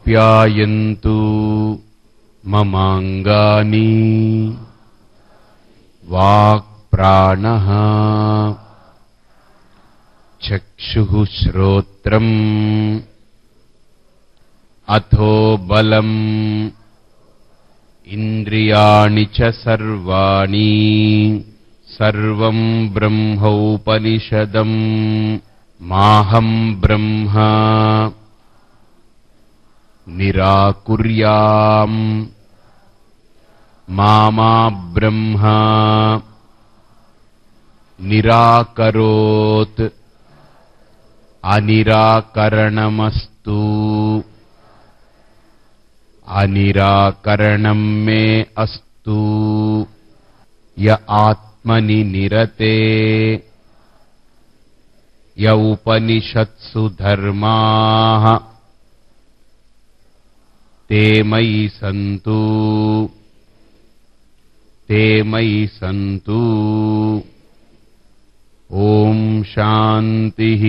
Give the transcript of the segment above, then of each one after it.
ఆప్యాయంతు మమాంగాని walk ప్రాణః చక్షుః శ్రోత్రం అథో బలం ఇంద్రియాణి చ సర్వాణి సర్వం బ్రహ్మోపనిషదం మాహం బ్రహ్మ నిరాకుర్యాం మామా బ్రహ్మ నిరాకరోత్ అనిరాకరణమస్తు అనిరాకరణం మే అస్తు య ఆత్మని నిరతే య ఉపనిషత్సు ధర్మాః తే మయి సంతు తే మయి సంతు. ఓం శాంతిః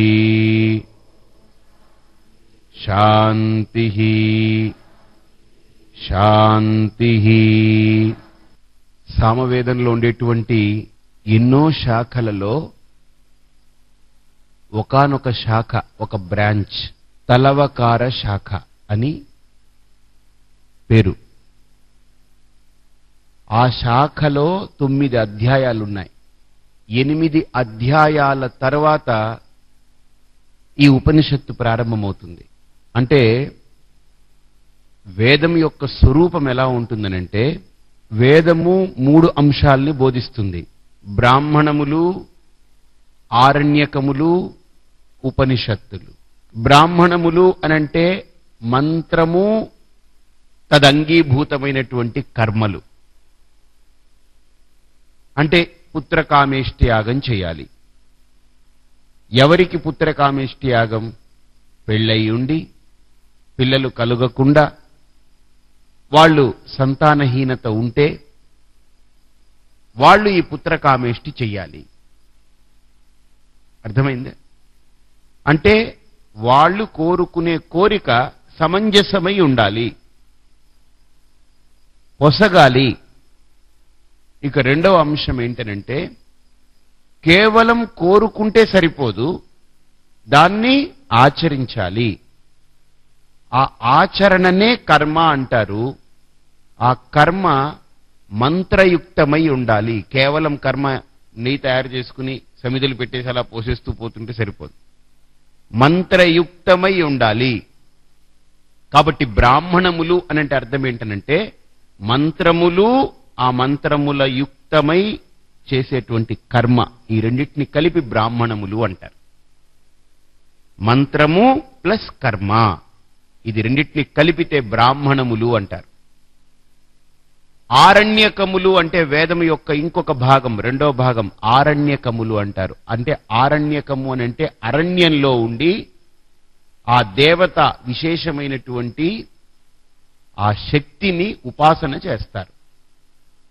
శాంతిః శాంతిః. సామవేదంలో ఉండేటువంటి ఎన్నో శాఖలలో ఒకానొక శాఖ, ఒక బ్రాంచ్ తలవకార శాఖ అని పేరు. ఆ శాఖలో 9 అధ్యాయాలున్నాయి. 8 అధ్యాయాల తర్వాత ఈ ఉపనిషత్తు ప్రారంభమవుతుంది. అంటే వేదం యొక్క స్వరూపం ఎలా ఉంటుందనంటే, వేదము 3 అంశాల్ని బోధిస్తుంది: బ్రాహ్మణములు, ఆరణ్యకములు, ఉపనిషత్తులు. బ్రాహ్మణములు అనంటే మంత్రము తదంగీభూతమైనటువంటి కర్మలు. అంటే పుత్రకామేష్టి యాగం చేయాలి. ఎవరికి పుత్రకామేష్టి యాగం? పెళ్ళయి ఉండి పిల్లలు కలుగకుండా వాళ్ళు సంతానహీనత ఉంటే వాళ్ళు ఈ పుత్రకామేష్టి చెయ్యాలి. అర్థమైందే? అంటే వాళ్ళు కోరుకునే కోరిక సమంజసమై ఉండాలి, పొసగాలి. ఇక రెండవ అంశం ఏంటనంటే, కేవలం కోరుకుంటే సరిపోదు, దాన్ని ఆచరించాలి. ఆ ఆచరణనే కర్మ అంటారు. ఆ కర్మ మంత్రయుక్తమై ఉండాలి. కేవలం కర్మ నెయ్యి తయారు చేసుకుని సమిధులు పెట్టేసి అలా పోసేస్తూ పోతుంటే సరిపోదు, మంత్రయుక్తమై ఉండాలి. కాబట్టి బ్రాహ్మణములు అనంటే అర్థం ఏంటనంటే, మంత్రములు, ఆ మంత్రముల యుక్తమై చేసేటువంటి కర్మ, ఈ రెండింటిని కలిపి బ్రాహ్మణములు అంటారు. మంత్రము ప్లస్ కర్మ, ఇది రెండింటిని కలిపితే బ్రాహ్మణములు అంటారు. ఆరణ్యకములు అంటే వేదము యొక్క ఇంకొక భాగం, రెండో భాగం ఆరణ్యకములు అంటారు. అంటే ఆరణ్యకము అని అంటే అరణ్యంలో ఉండి ఆ దేవత విశేషమైనటువంటి ఆ శక్తిని ఉపాసన చేస్తారు.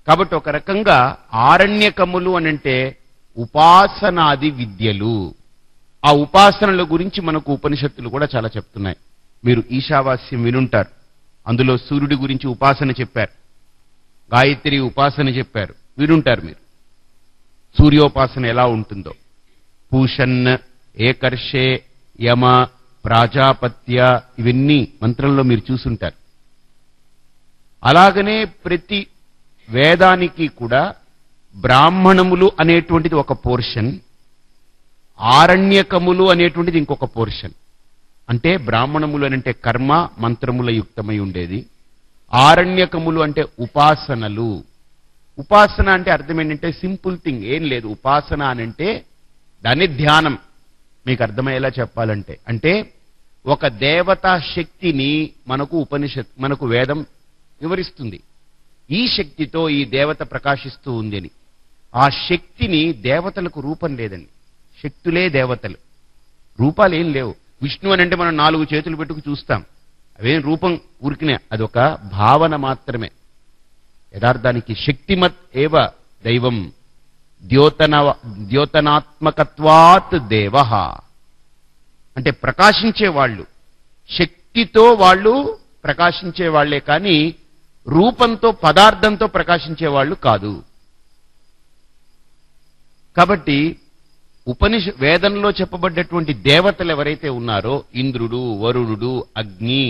కాబట్టి ఒక రకంగా ఆరణ్యకములు అనంటే ఉపాసనాది విద్యలు. ఆ ఉపాసనల గురించి మనకు ఉపనిషత్తులు కూడా చాలా చెప్తున్నాయి. మీరు ఈశావాస్యం వినుంటారు. అందులో సూర్యుడి గురించి ఉపాసన చెప్పారు, గాయత్రి ఉపాసన చెప్పారు, వినుంటారు మీరు. సూర్యోపాసన ఎలా ఉంటుందో, పూషన్, ఏకర్షే, యమ, ప్రాజాపత్య, ఇవన్నీ మంత్రంలో మీరు చూసుంటారు. అలాగనే ప్రతి వేదానికి కూడా బ్రాహ్మణములు అనేటువంటిది ఒక పోర్షన్, ఆరణ్యకములు అనేటువంటిది ఇంకొక పోర్షన్. అంటే బ్రాహ్మణములు అంటే కర్మ మంత్రముల యుక్తమై ఉండేది, ఆరణ్యకములు అంటే ఉపాసనలు. ఉపాసన అంటే అర్థం ఏంటంటే సింపుల్ థింగ్, ఏం లేదు. ఉపాసన అనంటే దాన్ని ధ్యానం. మీకు అర్థమయ్యేలా చెప్పాలంటే, అంటే ఒక దేవతా శక్తిని మనకు వేదం వివరిస్తుంది. ఈ శక్తితో ఈ దేవత ప్రకాశిస్తూ ఉంది అని. ఆ శక్తిని, దేవతలకు రూపం లేదండి, శక్తులే దేవతలు, రూపాలు ఏం లేవు. విష్ణు అని అంటే మనం 4 చేతులు పెట్టుకు చూస్తాం, అవేం రూపం ఊరికినే, అదొక భావన మాత్రమే. యథార్థానికి శక్తిమత్ ఏవ దైవం ద్యోతనాత్మకత్వాత్ దేవః అంటే ప్రకాశించే వాళ్ళు, శక్తితో వాళ్ళు ప్రకాశించే వాళ్లే కానీ రూపంతో పదార్థంతో ప్రకాశించే వాళ్ళు కాదు. కాబట్టి వేదంలో చెప్పబడ్డటువంటి దేవతలు ఎవరైతే ఉన్నారో ఇంద్రుడు, వరుణుడు, అగ్ని,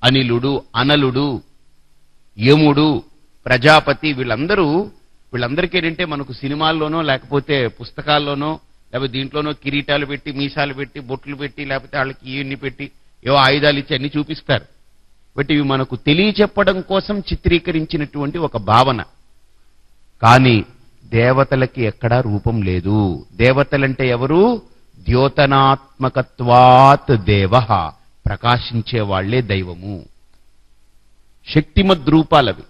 అనిలుడు, అనలుడు, యముడు, ప్రజాపతి, వీళ్ళందరికీ ఏంటంటే మనకు సినిమాల్లోనో లేకపోతే పుస్తకాల్లోనో లేకపోతే దీంట్లోనో కిరీటాలు పెట్టి, మీసాలు పెట్టి, బొట్లు పెట్టి, లేకపోతే వాళ్ళకి ఇవన్నీ పెట్టి ఏవో ఆయుధాలు ఇచ్చి అన్ని చూపిస్తారు. బట్ ఇవి మనకు తెలియచెప్పడం కోసం చిత్రీకరించినటువంటి ఒక భావన. కానీ దేవతలకి ఎక్కడా రూపం లేదు. దేవతలంటే ఎవరు? ద్యోతనాత్మకత్వాత్ దేవ, ప్రకాశించే వాళ్లే దైవము. శక్తిమద్ రూపాలవి.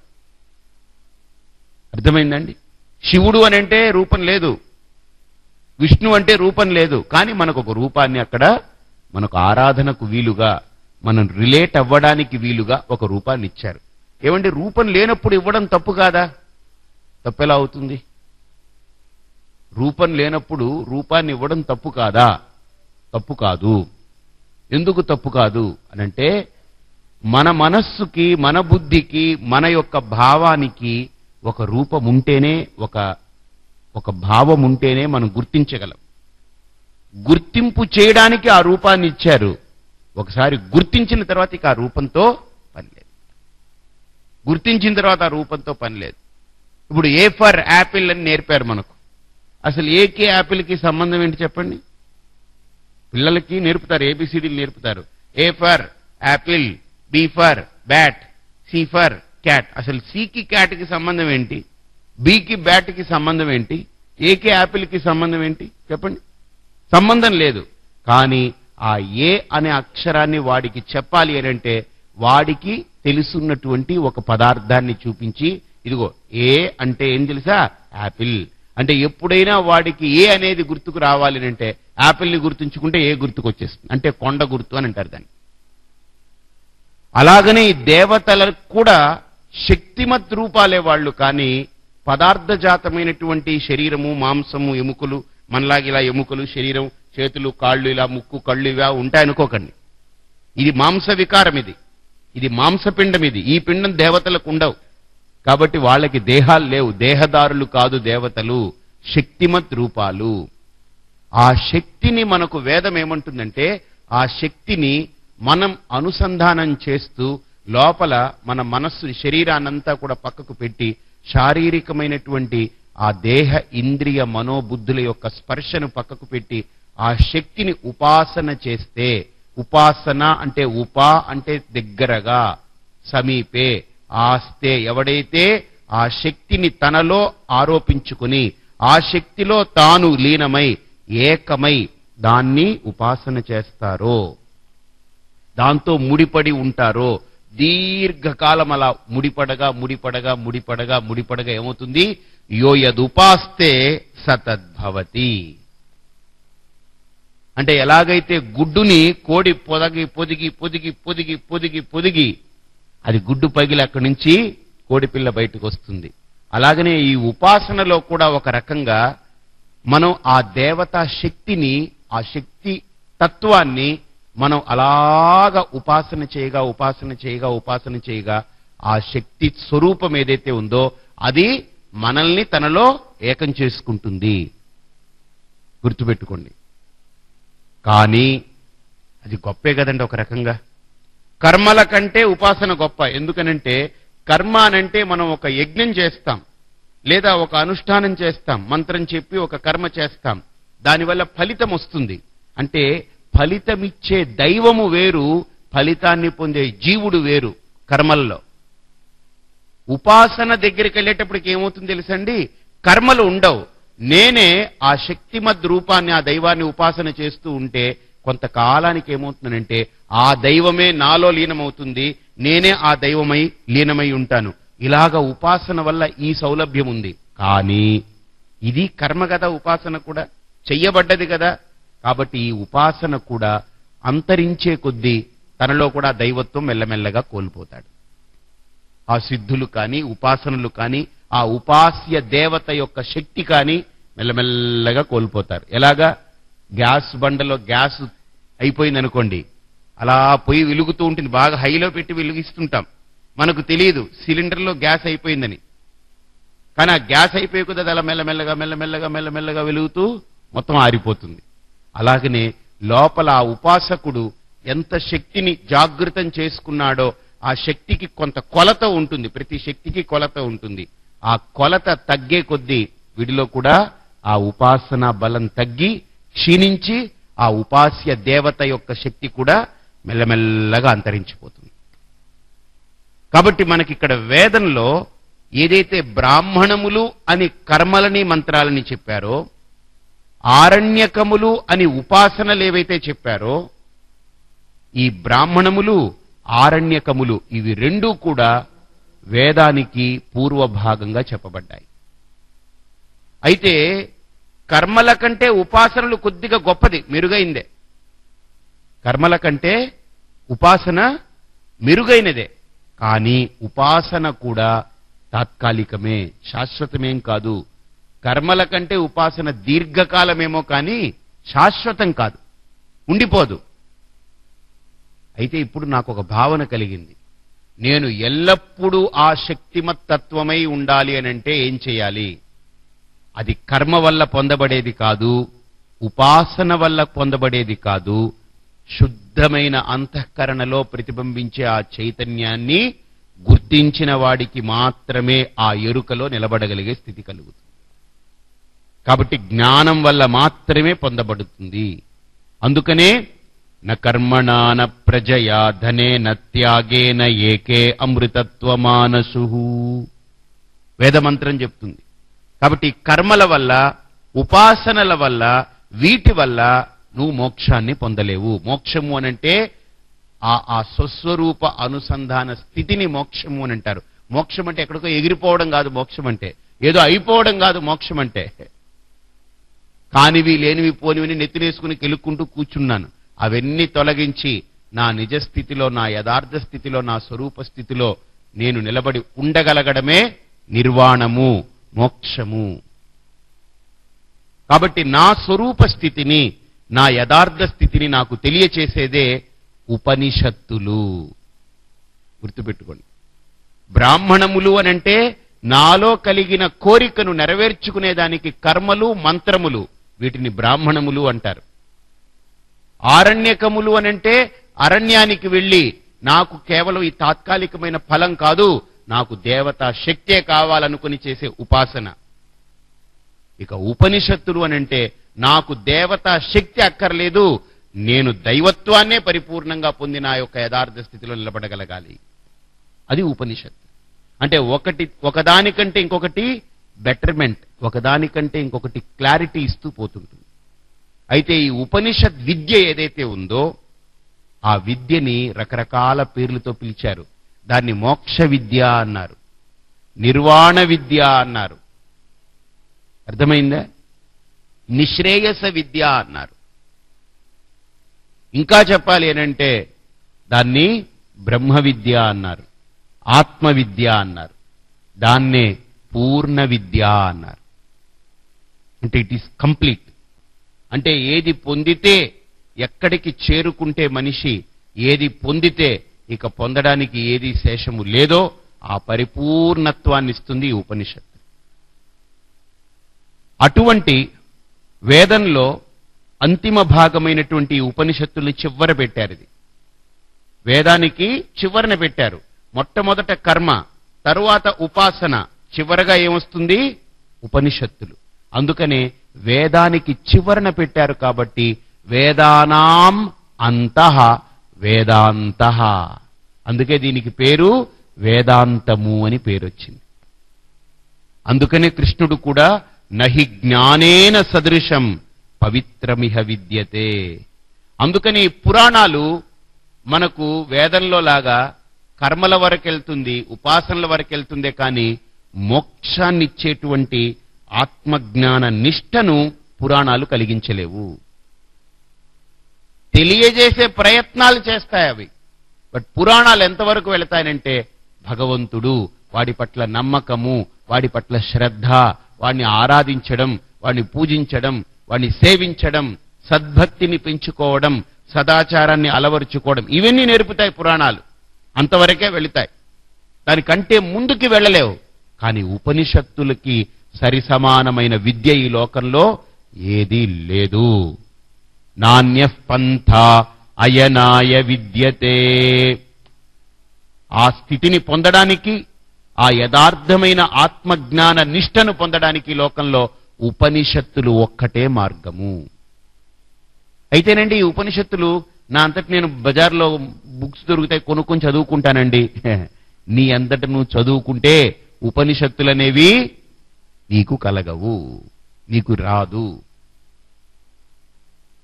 అర్థమైందండి? శివుడు అని అంటే రూపం లేదు, విష్ణు అంటే రూపం లేదు, కానీ మనకు ఒక రూపాన్ని అక్కడ మనకు ఆరాధనకు వీలుగా, మనం రిలేట్ అవ్వడానికి వీలుగా ఒక రూపాన్ని ఇచ్చారు. ఏమంటే రూపం లేనప్పుడు ఇవ్వడం తప్పు కాదా? తప్పెలా అవుతుంది? రూపం లేనప్పుడు రూపాన్ని ఇవ్వడం తప్పు కాదా? తప్పు కాదు. ఎందుకు తప్పు కాదు అనంటే మన మనస్సుకి, మన బుద్ధికి, మన యొక్క భావానికి ఒక రూపం ఉంటేనే, ఒక భావం ఉంటేనే మనం గుర్తించగలం. గుర్తింపు చేయడానికి ఆ రూపాన్ని ఇచ్చారు. ఒకసారి గుర్తించిన తర్వాత ఇక ఆ రూపంతో పని లేదు. గుర్తించిన తర్వాత ఆ రూపంతో పని లేదు. ఇప్పుడు ఏ ఫర్ యాపిల్ అని నేర్పారు మనకు. అసలు ఏకే యాపిల్కి సంబంధం ఏంటి చెప్పండి? పిల్లలకి నేర్పుతారు, ఏబిసిడీలు నేర్పుతారు. A for apple, B for bat, C for cat. అసలు సికి క్యాట్కి సంబంధం ఏంటి? బికి బ్యాట్కి సంబంధం ఏంటి? ఏకే యాపిల్కి సంబంధం ఏంటి చెప్పండి? సంబంధం లేదు. కానీ ఆ ఏ అనే అక్షరాన్ని వాడికి చెప్పాలి అని అంటే వాడికి తెలుసున్నటువంటి ఒక పదార్థాన్ని చూపించి, ఇదిగో ఏ అంటే ఏం తెలుసా? యాపిల్ అంటే ఎప్పుడైనా వాడికి ఏ అనేది గుర్తుకు రావాలి అంటే యాపిల్ని గుర్తుంచుకుంటే ఏ గుర్తుకు వచ్చేస్తుంది, అంటే కొండ గుర్తు అని అంటారు దాన్ని. అలాగనే ఈ దేవతలకు కూడా శక్తిమత్ రూపాలే వాళ్ళు, కానీ పదార్థజాతమైనటువంటి శరీరము, మాంసము, ఎముకలు, మనలాగా ఇలా ఎముకలు, శరీరం, చేతులు, కాళ్ళు, ఇలా ముక్కు, కళ్ళు ఇవా ఉంటాయనుకోకండి. ఇది మాంస వికారం, ఇది మాంసపిండం. ఈ పిండం దేవతలకు ఉండవు. కాబట్టి వాళ్ళకి దేహాలు లేవు. దేహదారులు కాదు దేవతలు, శక్తిమత్ రూపాలు. ఆ శక్తిని మనకు వేదం ఏమంటుందంటే, ఆ శక్తిని మనం అనుసంధానం చేస్తూ లోపల మన మనస్సు, శరీరాన్నంతా కూడా పక్కకు పెట్టి శారీరకమైనటువంటి ఆ దేహ, ఇంద్రియ, మనోబుద్ధుల యొక్క స్పర్శను పక్కకు పెట్టి ఆ శక్తిని ఉపాసన చేస్తే, ఉపాసన అంటే ఉపా అంటే దగ్గరగా, సమీపే, ఆస్తే, ఎవడైతే ఆ శక్తిని తనలో ఆరోపించుకుని ఆ శక్తిలో తాను లీనమై ఏకమై దాన్ని ఉపాసన చేస్తారో, దాంతో ముడిపడి ఉంటారో, దీర్ఘకాలం అలా ముడిపడగా ముడిపడగా ముడిపడగా ముడిపడగా ఏమవుతుంది? యో యదుపాస్తే సతద్భవతి. అంటే ఎలాగైతే గుడ్డుని కోడి పొదిగి పొదిగి పొదిగి పొదిగి పొదిగి పొదిగి అది గుడ్డు పగిలి అక్కడి నుంచి కోడిపిల్ల బయటకు వస్తుంది. అలాగనే ఈ ఉపాసనలో కూడా ఒక రకంగా మనం ఆ దేవతా శక్తిని, ఆ శక్తి తత్వాన్ని మనం అలాగా ఉపాసన చేయగా ఉపాసన చేయగా ఉపాసన చేయగా ఆ శక్తి స్వరూపం ఏదైతే ఉందో అది మనల్ని తనలో ఏకం చేసుకుంటుంది. గుర్తుపెట్టుకోండి. కానీ అది గొప్పే కదండి ఒక రకంగా. కర్మల కంటే ఉపాసన గొప్ప. ఎందుకనంటే కర్మ అనంటే మనం ఒక యజ్ఞం చేస్తాం, లేదా ఒక అనుష్ఠానం చేస్తాం, మంత్రం చెప్పి ఒక కర్మ చేస్తాం, దానివల్ల ఫలితం వస్తుంది. అంటే ఫలితమిచ్చే దైవము వేరు, ఫలితాన్ని పొందే జీవుడు వేరు కర్మల్లో. ఉపాసన దగ్గరికి వెళ్ళేటప్పటికి ఏమవుతుంది తెలుసండి? కర్మలు ఉండవు. నేనే ఆ శక్తిమద్ రూపాన్ని, ఆ దైవాన్ని ఉపాసన చేస్తూ ఉంటే కొంతకాలానికి ఏమవుతుందంటే ఆ దైవమే నాలో లీనమవుతుంది, నేనే ఆ దైవమై లీనమై ఉంటాను. ఇలాగ ఉపాసన వల్ల ఈ సౌలభ్యం ఉంది. కానీ ఇది కర్మ కదా, ఉపాసన కూడా చెయ్యబడ్డది కదా. కాబట్టి ఈ ఉపాసన కూడా అంతరించే కొద్దీ తనలో కూడా దైవత్వం మెల్లమెల్లగా కోల్పోతాడు. ఆ సిద్ధులు కానీ, ఉపాసనలు కానీ, ఆ ఉపాస్య దేవత యొక్క శక్తి కానీ మెల్లమెల్లగా కోల్పోతారు. ఎలాగా? గ్యాస్ బండలో గ్యాస్ అయిపోయిందనుకోండి, అలా పొయ్యి వెలుగుతూ ఉంటుంది, బాగా హైలో పెట్టి వెలిగిస్తుంటాం, మనకు తెలియదు సిలిండర్లో గ్యాస్ అయిపోయిందని. కానీ ఆ గ్యాస్ అయిపోయే కొద్దీ అలా మెల్లమెల్లగా మెల్లమెల్లగా మెల్లమెల్లగా వెలుగుతూ మొత్తం ఆరిపోతుంది. అలాగనే లోపల ఆ ఉపాసకుడు ఎంత శక్తిని జాగృతం చేసుకున్నాడో ఆ శక్తికి కొంత కొలత ఉంటుంది, ప్రతి శక్తికి కొలత ఉంటుంది. ఆ కొలత తగ్గే కొద్దీ వీడిలో కూడా ఆ ఉపాసన బలం తగ్గి క్షీణించి ఆ ఉపాస్య దేవత యొక్క శక్తి కూడా మెల్లమెల్లగా అంతరించిపోతుంది. కాబట్టి మనకి ఇక్కడ వేదంలో ఏదైతే బ్రాహ్మణములు అని కర్మలని మంత్రాలని చెప్పారో, ఆరణ్యకములు అని ఉపాసనలు ఏవైతే చెప్పారో, ఈ బ్రాహ్మణములు ఆరణ్యకములు ఇవి రెండూ కూడా వేదానికి పూర్వభాగంగా చెప్పబడ్డాయి. అయితే కర్మల కంటే ఉపాసనలు కొద్దిగా గొప్పది, మెరుగైందే. కర్మల కంటే ఉపాసన మెరుగైనదే. కానీ ఉపాసన కూడా తాత్కాలికమే, శాశ్వతమేం కాదు. కర్మల కంటే ఉపాసన దీర్ఘకాలమేమో కానీ శాశ్వతం కాదు, ఉండిపోదు. అయితే ఇప్పుడు నాకు ఒక భావన కలిగింది, నేను ఎల్లప్పుడూ ఆ శక్తిమత్ తత్వమై ఉండాలి అనంటే ఏం చేయాలి? అది కర్మ వల్ల పొందబడేది కాదు, ఉపాసన వల్ల పొందబడేది కాదు. శుద్ధమైన అంతఃకరణలో ప్రతిబింబించే ఆ చైతన్యాన్ని గుర్తించిన వాడికి మాత్రమే ఆ ఎరుకలో నిలబడగలిగే స్థితి కలుగుతుంది. కాబట్టి జ్ఞానం వల్ల మాత్రమే పొందబడుతుంది. అందుకనే న కర్మణాన ప్రజయా ధనేన త్యాగేన ఏకే అమృతత్వమానసు వేదమంత్రం చెప్తుంది. కాబట్టి కర్మల వల్ల, ఉపాసనల వల్ల, వీటి వల్ల నువ్వు మోక్షాన్ని పొందలేవు. మోక్షము అనంటే ఆ స్వస్వరూప అనుసంధాన స్థితిని మోక్షము అని అంటారు. మోక్షం అంటే ఎక్కడికో ఎగిరిపోవడం కాదు, మోక్షం అంటే ఏదో అయిపోవడం కాదు. మోక్షం అంటే కానివి లేనివి పోనివిని నెత్తినేసుకుని కెలుక్కుంటూ కూర్చున్నాను, అవన్నీ తొలగించి నా నిజస్థితిలో, నా యథార్థ స్థితిలో, నా స్వరూప స్థితిలో నేను నిలబడి ఉండగలగడమే నిర్వాణము, మోక్షము. కాబట్టి నా స్వరూప స్థితిని, నా యథార్థ స్థితిని నాకు తెలియచేసేదే ఉపనిషత్తులు. గుర్తుపెట్టుకోండి, బ్రాహ్మణములు అనంటే నాలో కలిగిన కోరికను నెరవేర్చుకునేదానికి కర్మలు, మంత్రములు, వీటిని బ్రాహ్మణములు అంటారు. ఆరణ్యకములు అనంటే అరణ్యానికి వెళ్ళి నాకు కేవలం ఈ తాత్కాలికమైన ఫలం కాదు, నాకు దేవతా శక్తే కావాలనుకుని చేసే ఉపాసన. ఇక ఉపనిషత్తులు అనంటే నాకు దేవతా శక్తి అక్కర్లేదు, నేను దైవత్వాన్నే పరిపూర్ణంగా పొంది నా యొక్క యథార్థ స్థితిలో నిలబడగలగాలి. అది ఉపనిషత్తు. అంటే ఒకదానికంటే ఇంకొకటి బెటర్మెంట్, ఒకదానికంటే ఇంకొకటి క్లారిటీ ఇస్తూ పోతుంటుంది. అయితే ఈ ఉపనిషత్ విద్య ఏదైతే ఉందో ఆ విద్యని రకరకాల పేర్లతో పిలిచారు. దాన్ని మోక్ష విద్య అన్నారు, నిర్వాణ విద్య అన్నారు, అర్థమైందా? నిశ్రేయస విద్య అన్నారు. ఇంకా చెప్పాలి అనంటే దాన్ని బ్రహ్మ విద్య అన్నారు, ఆత్మ విద్య అన్నారు, దాన్నే పూర్ణ విద్య అన్నారు. అంటే ఇట్ ఈస్ కంప్లీట్. అంటే ఏది పొందితే, ఎక్కడికి చేరుకుంటే మనిషి ఏది పొందితే ఇక పొందడానికి ఏది శేషము లేదో ఆ పరిపూర్ణత్వాన్ని ఇస్తుంది ఈ ఉపనిషత్తు. అటువంటి వేదంలో అంతిమ భాగమైనటువంటి ఉపనిషత్తుల్ని చివర పెట్టారు. ఇది వేదానికి చివరన పెట్టారు. మొట్టమొదట కర్మ, తరువాత ఉపాసన, చివరగా ఏమొస్తుంది? ఉపనిషత్తులు. అందుకనే వేదానికి చివరన పెట్టారు. కాబట్టి వేదానాం అంతః వేదాంతః, అందుకే దీనికి పేరు వేదాంతము అని పేరు వచ్చింది. అందుకనే కృష్ణుడు కూడా నహి జ్ఞానేన సదృశం పవిత్రమిహ విద్యతే. అందుకని పురాణాలు మనకు వేదంలో లాగా కర్మల వరకెళ్తుంది, ఉపాసనల వరకెళ్తుందే కానీ మోక్షాన్నిచ్చేటువంటి ఆత్మజ్ఞాన నిష్టను పురాణాలు కలిగించలేవు. తెలియజేసే ప్రయత్నాలు చేస్తాయి అవి. బట్ పురాణాలు ఎంతవరకు వెళతాయనంటే భగవంతుడు, వాడి పట్ల నమ్మకము, వాడి పట్ల శ్రద్ధ, వాడిని ఆరాధించడం, వాడిని పూజించడం, వాడిని సేవించడం, సద్భక్తిని పెంచుకోవడం, సదాచారాన్ని అలవరుచుకోవడం, ఇవన్నీ నేర్పుతాయి పురాణాలు. అంతవరకే వెళుతాయి, దానికంటే ముందుకి వెళ్ళలేవు. కానీ ఉపనిషత్తులకి సరిసమానమైన విద్య ఈ లోకంలో ఏదీ లేదు. నాణ్యః పంథ అయనాయ విద్యతే. ఆ స్థితిని పొందడానికి, ఆ యథార్థమైన ఆత్మజ్ఞాన నిష్టను పొందడానికి లోకంలో ఉపనిషత్తులు ఒక్కటే మార్గము. అయితేనండి ఈ ఉపనిషత్తులు నా అంతటి నేను బజార్లో బుక్స్ దొరుకుతాయి కొనుక్కొని చదువుకుంటానండి. నీ అంతటి నువ్వు చదువుకుంటే ఉపనిషత్తులనేవి నీకు కలగవు, నీకు రాదు.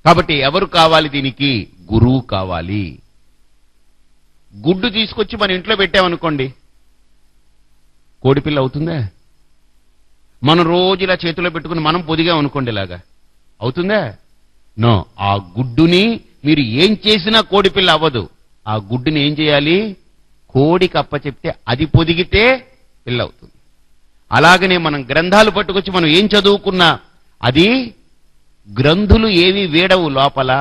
కాబట్టి ఎవరు కావాలి దీనికి? గురువు కావాలి. గుడ్డు తీసుకొచ్చి మన ఇంట్లో పెట్టామనుకోండి, కోడిపిల్ల అవుతుందా? మనం రోజు ఇలా చేతిలో పెట్టుకుని మనం పొదిగామనుకోండి, ఇలాగా అవుతుందా? నో. ఆ గుడ్డుని మీరు ఏం చేసినా కోడిపిల్ల అవ్వదు. ఆ గుడ్డుని ఏం చేయాలి? కోడికి అప్పచెప్తే అది పొదిగితే పిల్ల అవుతుంది. అలాగనే మనం గ్రంథాలు పట్టుకొచ్చి మనం ఏం చదువుకున్నా అది గ్రంథులు ఏవి వేడవు లోపల,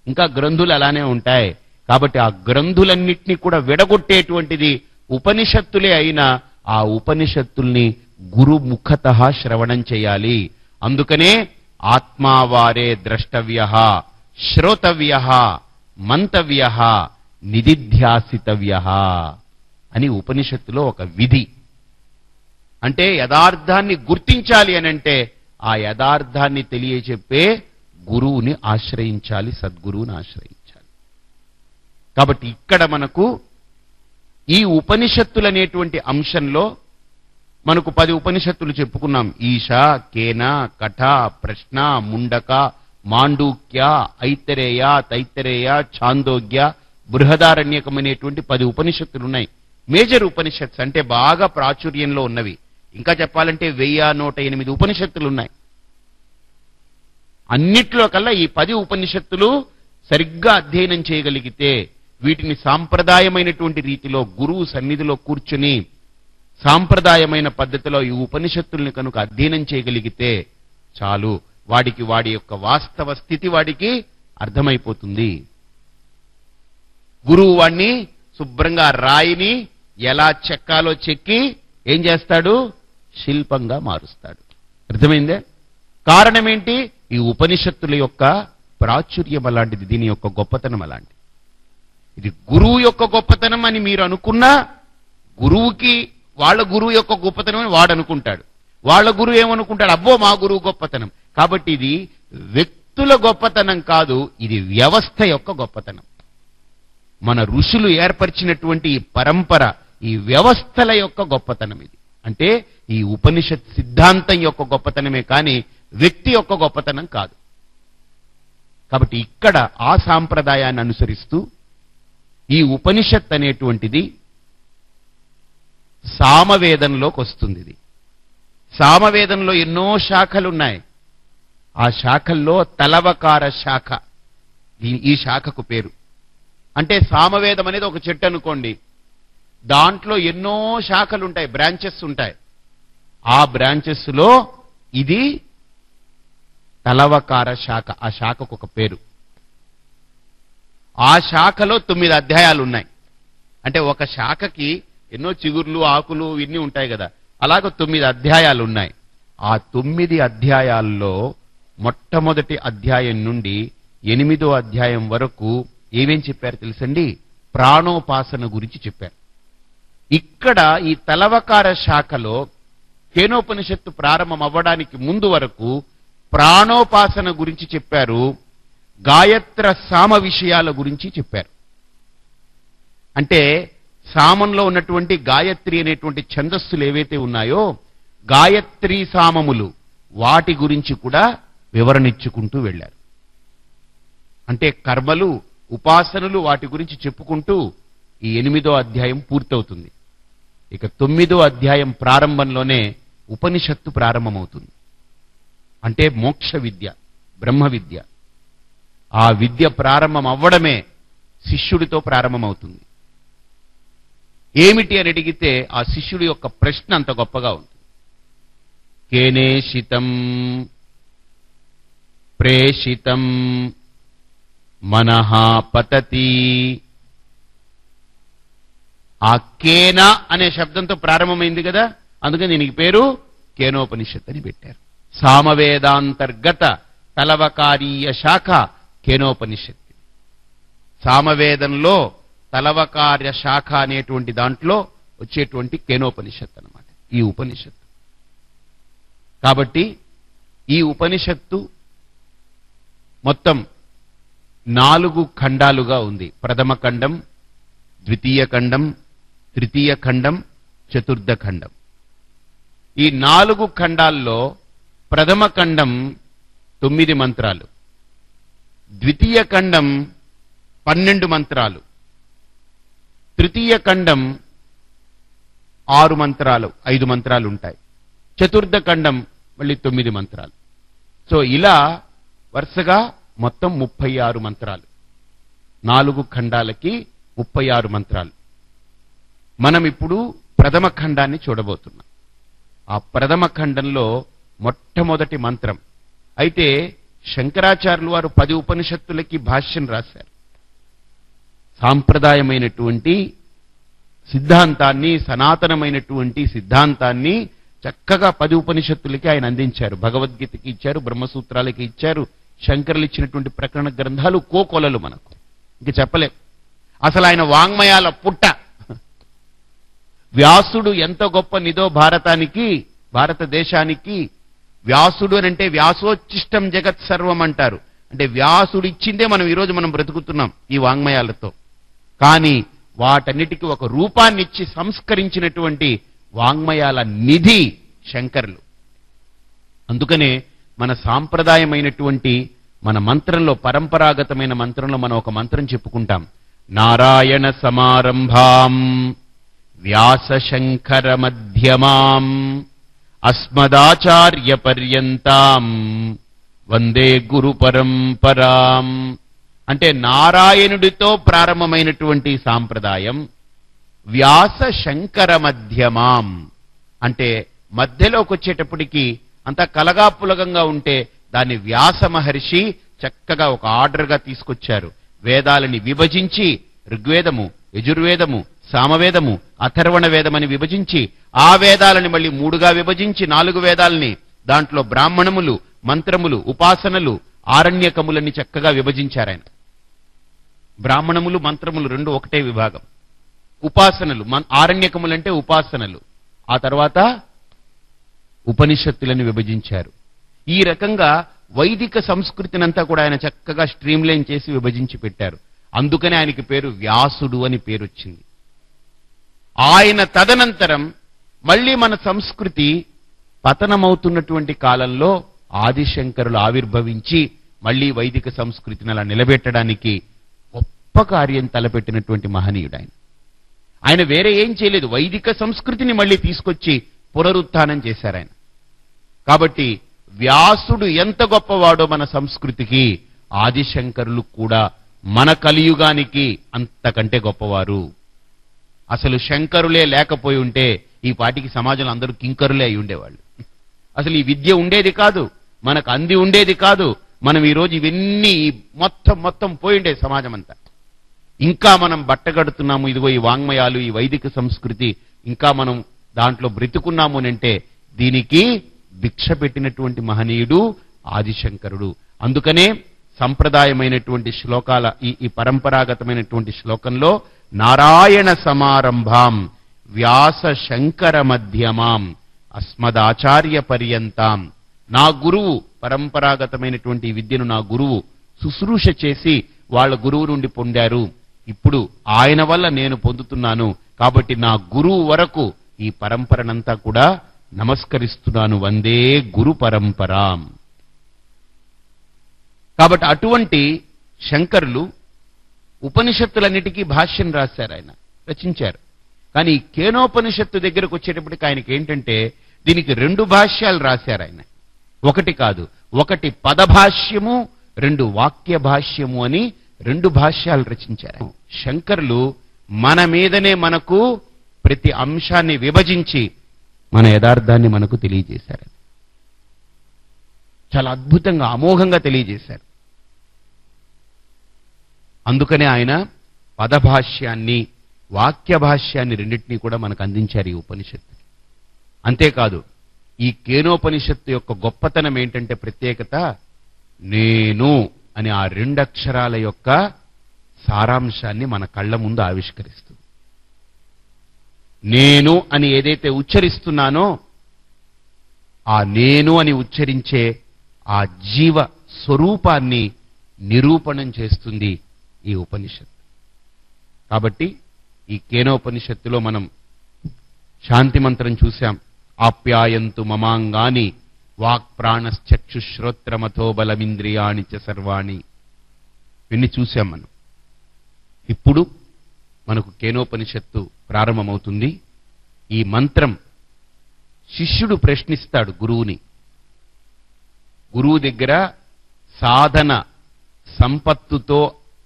ఇంకా గ్రంథులు అలానే ఉంటాయి. కాబట్టి ఆ గ్రంథులన్నింటినీ కూడా విడగొట్టేటువంటిది ఉపనిషత్తులే అయినా ఆ ఉపనిషత్తుల్ని గురుముఖతః శ్రవణం చేయాలి. అందుకనే ఆత్మావారే ద్రష్టవ్యః, శ్రోతవ్యః, మంతవ్యః, నిదిధ్యాసితవ్యః అని ఉపనిషత్తులో ఒక విధి. అంటే యథార్థాన్ని గుర్తించాలి అనంటే ఆ యథార్థాన్ని తెలియచెప్పే గురువుని ఆశ్రయించాలి, సద్గురువుని ఆశ్రయించాలి. కాబట్టి ఇక్కడ మనకు ఈ ఉపనిషత్తులనేటువంటి అంశంలో మనకు 10 ఉపనిషత్తులు చెప్పుకున్నాం. ఈశ, కేన, కఠ, ప్రశ్న, ముండక, మాండూక్య, ఐతరేయ, తైత్తరేయ, ఛాందోగ్య, బృహదారణ్యకం అనేటువంటి 10 ఉపనిషత్తులు ఉన్నాయి. మేజర్ ఉపనిషత్స్ అంటే బాగా ప్రాచుర్యంలో ఉన్నవి. ఇంకా చెప్పాలంటే 1108 ఉపనిషత్తులు ఉన్నాయి. అన్నిట్లో కల్లా ఈ 10 ఉపనిషత్తులు సరిగ్గా అధ్యయనం చేయగలిగితే, వీటిని సాంప్రదాయమైనటువంటి రీతిలో గురువు సన్నిధిలో కూర్చుని సాంప్రదాయమైన పద్ధతిలో ఈ ఉపనిషత్తుల్ని కనుక అధ్యయనం చేయగలిగితే చాలు, వాడికి వాడి యొక్క వాస్తవ స్థితి వాడికి అర్థమైపోతుంది. గురువు వాణ్ణి శుభ్రంగా రాయిని ఎలా చెక్కాలో చెక్కి ఏం చేస్తాడు? శిల్పంగా మారుస్తాడు. అర్థమైందే? కారణం ఏంటి? ఈ ఉపనిషత్తుల యొక్క ప్రాచుర్యం అలాంటిది, దీని యొక్క గొప్పతనం అలాంటిది. ఇది గురువు యొక్క గొప్పతనం అని మీరు అనుకున్నా, గురువుకి వాళ్ళ గురువు యొక్క గొప్పతనం అని వాడు అనుకుంటాడు. వాళ్ళ గురువు ఏమనుకుంటాడు? అబ్బో మా గురువు గొప్పతనం. కాబట్టి ఇది వ్యక్తుల గొప్పతనం కాదు, ఇది వ్యవస్థ యొక్క గొప్పతనం. మన ఋషులు ఏర్పరిచినటువంటి ఈ పరంపర, ఈ వ్యవస్థల యొక్క గొప్పతనం ఇది. అంటే ఈ ఉపనిషత్ సిద్ధాంతం యొక్క గొప్పతనమే కానీ వ్యక్తి యొక్క గొప్పతనం కాదు. కాబట్టి ఇక్కడ ఆ సాంప్రదాయాన్ని అనుసరిస్తూ ఈ ఉపనిషత్ అనేటువంటిది సామవేదంలోకి వస్తుంది. ఇది సామవేదంలో ఎన్నో శాఖలున్నాయి. ఆ శాఖల్లో తలవకార శాఖ ఈ శాఖకు పేరు. అంటే సామవేదం అనేది ఒక చెట్టు అనుకోండి, దాంట్లో ఎన్నో శాఖలు ఉంటాయి, బ్రాంచెస్ ఉంటాయి. ఆ బ్రాంచెస్ లో ఇది తలవకార శాఖ. ఆ శాఖకు ఒక పేరు. ఆ శాఖలో 9 అధ్యాయాలు ఉన్నాయి. అంటే ఒక శాఖకి ఎన్నో చిగుర్లు, ఆకులు ఇన్ని ఉంటాయి కదా, అలాగ 9 అధ్యాయాలు ఉన్నాయి. ఆ 9 అధ్యాయాల్లో మొట్టమొదటి అధ్యాయం నుండి 8వ అధ్యాయం వరకు ఏమేం చెప్పారు తెలుసండి? ప్రాణోపాసన గురించి చెప్పారు. ఇక్కడ ఈ తలవకార శాఖలో కేనోపనిషత్తు ప్రారంభం అవ్వడానికి ముందు వరకు ప్రాణోపాసన గురించి చెప్పారు, గాయత్ర సామ విషయాల గురించి చెప్పారు. అంటే సామంలో ఉన్నటువంటి గాయత్రి అనేటువంటి ఛందస్సులు ఏవైతే ఉన్నాయో గాయత్రీ సామములు, వాటి గురించి కూడా వివరణిచ్చుకుంటూ వెళ్ళారు. అంటే కర్మలు, ఉపాసనలు, వాటి గురించి చెప్పుకుంటూ ఈ 8వ అధ్యాయం పూర్తవుతుంది. ఇక 9వ అధ్యాయం ప్రారంభంలోనే ఉపనిషత్తు ప్రారంభమవుతుంది. అంటే మోక్ష విద్య, బ్రహ్మ విద్య. ఆ విద్య ప్రారంభం అవ్వడమే శిష్యుడితో ప్రారంభమవుతుంది. ఏమిటి అని అడిగితే ఆ శిష్యుడి యొక్క ప్రశ్న అంత గొప్పగా ఉంటుంది. కేనేషితం ప్రేషితం మనః పతతి. ఆ కేన అనే శబ్దంతో ప్రారంభమైంది కదా, అందుకని దీనికి పేరు కేనోపనిషత్ అని పెట్టారు. సామవేదాంతర్గత తలవకారీయ శాఖ కేనోపనిషత్. సామవేదంలో తలవకార్య శాఖ అనేటువంటి దాంట్లో వచ్చేటువంటి కేనోపనిషత్ అన్నమాట ఈ ఉపనిషత్తు. కాబట్టి ఈ ఉపనిషత్తు మొత్తం 4 ఖండాలుగా ఉంది. ప్రథమ ఖండం, ద్వితీయ ఖండం, తృతీయ ఖండం, చతుర్థ ఖండం. ఈ 4 ఖండాల్లో ప్రథమ ఖండం 9 మంత్రాలు, ద్వితీయ ఖండం 12 మంత్రాలు, తృతీయ ఖండం 6 మంత్రాలు, 5 మంత్రాలు ఉంటాయి. చతుర్థ ఖండం మళ్ళీ 9 మంత్రాలు. సో ఇలా వరుసగా మొత్తం 36 మంత్రాలు. 4 ఖండాలకి 36 మంత్రాలు. మనం ఇప్పుడు ప్రథమ ఖండాన్ని చూడబోతున్నాం. ఆ ప్రథమ ఖండంలో మొట్టమొదటి మంత్రం. అయితే శంకరాచార్యులు వారు 10 ఉపనిషత్తులకి భాష్యం రాశారు. సాంప్రదాయమైనటువంటి సిద్ధాంతాన్ని, సనాతనమైనటువంటి సిద్ధాంతాన్ని చక్కగా 10 ఉపనిషత్తులకి ఆయన అందించారు. భగవద్గీతకి ఇచ్చారు, బ్రహ్మసూత్రాలకి ఇచ్చారు. శంకరులు ఇచ్చినటువంటి ప్రకరణ గ్రంథాలు కోకొలలు మనకు ఇంక చెప్పలే. అసలు ఆయన వాంగ్మయాల పుట్ట. వ్యాసుడు ఎంత గొప్ప నిదో భారతానికి, భారతదేశానికి. వ్యాసుడు అని అంటే వ్యాసోచ్చిష్టం జగత్ సర్వం అంటారు. అంటే వ్యాసుడు ఇచ్చిందే మనం ఈరోజు మనం బ్రతుకుతున్నాం ఈ వాంగ్మయాలతో. కానీ వాటన్నిటికీ ఒక రూపాన్ని ఇచ్చి సంస్కరించినటువంటి వాంగ్మయాల నిధి శంకరులు. అందుకనే మన సాంప్రదాయమైనటువంటి మన మంత్రంలో, పరంపరాగతమైన మంత్రంలో మనం ఒక మంత్రం చెప్పుకుంటాం. నారాయణ సమారంభాం వ్యాస శంకర మధ్యమాం అస్మదాచార్య పర్యంతాం వందే గురు పరంపరాం. అంటే నారాయణుడితో ప్రారంభమైనటువంటి సాంప్రదాయం, వ్యాస శంకర మధ్యమాం అంటే మధ్యలోకి వచ్చేటప్పటికి అంతా కలగాపులగంగా ఉంటే దాన్ని వ్యాస మహర్షి చక్కగా ఒక ఆర్డర్గా తీసుకొచ్చారు. వేదాలని విభజించి ఋగ్వేదము, యజుర్వేదము, సామవేదము, అథర్వణ వేదమని విభజించి ఆ వేదాలని మళ్ళీ 3గా విభజించి 4 వేదాలని దాంట్లో బ్రాహ్మణములు, మంత్రములు, ఉపాసనలు, ఆరణ్యకములని చక్కగా విభజించారు ఆయన. బ్రాహ్మణములు, మంత్రములు 2 ఒకటే విభాగం. ఉపాసనలు, ఆరణ్యకములంటే ఉపాసనలు, ఆ తర్వాత ఉపనిషత్తులని విభజించారు. ఈ రకంగా వైదిక సంస్కృతినంతా కూడా ఆయన చక్కగా స్ట్రీమ్లైన్ చేసి విభజించి పెట్టారు. అందుకనే ఆయనకి పేరు వ్యాసుడు అని పేరు వచ్చింది. ఆయన తదనంతరం మళ్ళీ మన సంస్కృతి పతనమవుతున్నటువంటి కాలంలో ఆదిశంకరులు ఆవిర్భవించి మళ్ళీ వైదిక సంస్కృతిని అలా నిలబెట్టడానికి గొప్ప కార్యం తలపెట్టినటువంటి మహనీయుడు ఆయన. ఆయన వేరే ఏం చేయలేదు, వైదిక సంస్కృతిని మళ్ళీ తీసుకొచ్చి పునరుత్థానం చేశారు ఆయన. కాబట్టి వ్యాసుడు ఎంత గొప్పవాడో మన సంస్కృతికి, ఆదిశంకరులు కూడా మన కలియుగానికి అంతకంటే గొప్పవారు. అసలు శంకరులే లేకపోయి ఉంటే ఈ పాటికి సమాజంలో అందరూ కింకరులే అయి ఉండేవాళ్ళు. అసలు ఈ విద్య ఉండేది కాదు, మనకు అంది ఉండేది కాదు. మనం ఈరోజు ఇవన్నీ మొత్తం పోయిండే సమాజం అంతా. ఇంకా మనం బట్టగడుతున్నాము. ఇదిగో ఈ వాంగ్మయాలు, ఈ వైదిక సంస్కృతి ఇంకా మనం దాంట్లో బ్రతుకున్నాము అంటే దీనికి భిక్ష పెట్టినటువంటి మహనీయుడు ఆదిశంకరుడు. అందుకనే సంప్రదాయమైనటువంటి శ్లోకాల ఈ పరంపరాగతమైనటువంటి శ్లోకంలో నారాయణ సమారంభాం వ్యాస శంకర మధ్యమాం అస్మదాచార్య పర్యంతాం. నా గురువు, పరంపరాగతమైనటువంటి విద్యను నా గురువు శుశ్రూష చేసి వాళ్ళ గురువు నుండి పొందారు. ఇప్పుడు ఆయన వల్ల నేను పొందుతున్నాను. కాబట్టి నా గురువు వరకు ఈ పరంపరనంతా కూడా నమస్కరిస్తున్నాను. వందే గురు పరంపరాం. కాబట్టి అటువంటి శంకరులు ఉపనిషత్తులన్నిటికీ భాష్యం రాశారు, ఆయన రచించారు. కానీ కేనోపనిషత్తు దగ్గరకు వచ్చేటప్పటికి ఆయనకి ఏంటంటే దీనికి 2 భాష్యాలు రాశారు ఆయన. ఒకటి కాదు, ఒకటి పదభాష్యము, 2 వాక్య భాష్యము అని 2 భాష్యాలు రచించారు. శంకరులు మన మీదనే మనకు ప్రతి అంశాన్ని విభజించి మన యథార్థాన్ని మనకు తెలియజేశారు. చాలా అద్భుతంగా, అమోఘంగా తెలియజేశారు. అందుకనే ఆయన పదభాష్యాన్ని వాక్య భాష్యాన్ని రెండింటినీ కూడా మనకు అందించారు ఈ ఉపనిషత్తు. అంతేకాదు ఈ కేనోపనిషత్తు యొక్క గొప్పతనం ఏంటంటే ప్రత్యేకత, నేను అని ఆ రెండక్షరాల యొక్క సారాంశాన్ని మన కళ్ళ ముందు ఆవిష్కరిస్తుంది. నేను అని ఏదైతే ఉచ్చరిస్తున్నానో ఆ నేను అని ఉచ్చరించే ఆ జీవ స్వరూపాన్ని నిరూపణం చేస్తుంది ఈ ఉపనిషత్తు. కాబట్టి ఈ కేనోపనిషత్తులో మనం శాంతి మంత్రం చూశాం. ఆప్యాయంతు మమాంగాని వాక్ ప్రాణశ్చక్షుశ్రోత్రమథో బలమింద్రియాణి చ సర్వాణి, ఇన్ని చూశాం మనం. ఇప్పుడు మనకు కేనోపనిషత్తు ప్రారంభమవుతుంది. ఈ మంత్రం శిష్యుడు ప్రశ్నిస్తాడు గురువుని. గురువు దగ్గర సాధన సంపత్తుతో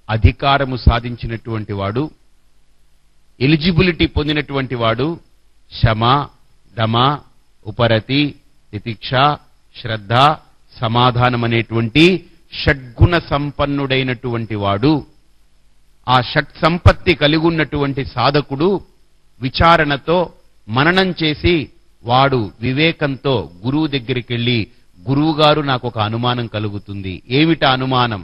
అధికారము సాధించినటువంటి వాడు, ఎలిజిబిలిటీ పొందినటువంటి వాడు, శమ దమ ఉపరతి తితిక్ష శ్రద్ధ సమాధానం అనేటువంటి షడ్గుణ సంపన్నుడైనటువంటి వాడు, ఆ షట్ సంపత్తి కలిగి ఉన్నటువంటి సాధకుడు విచారణతో మననం చేసి వాడు వివేకంతో గురువు దగ్గరికి వెళ్ళి, గురువుగారు నాకు ఒక అనుమానం కలుగుతుంది. ఏమిటా అనుమానం?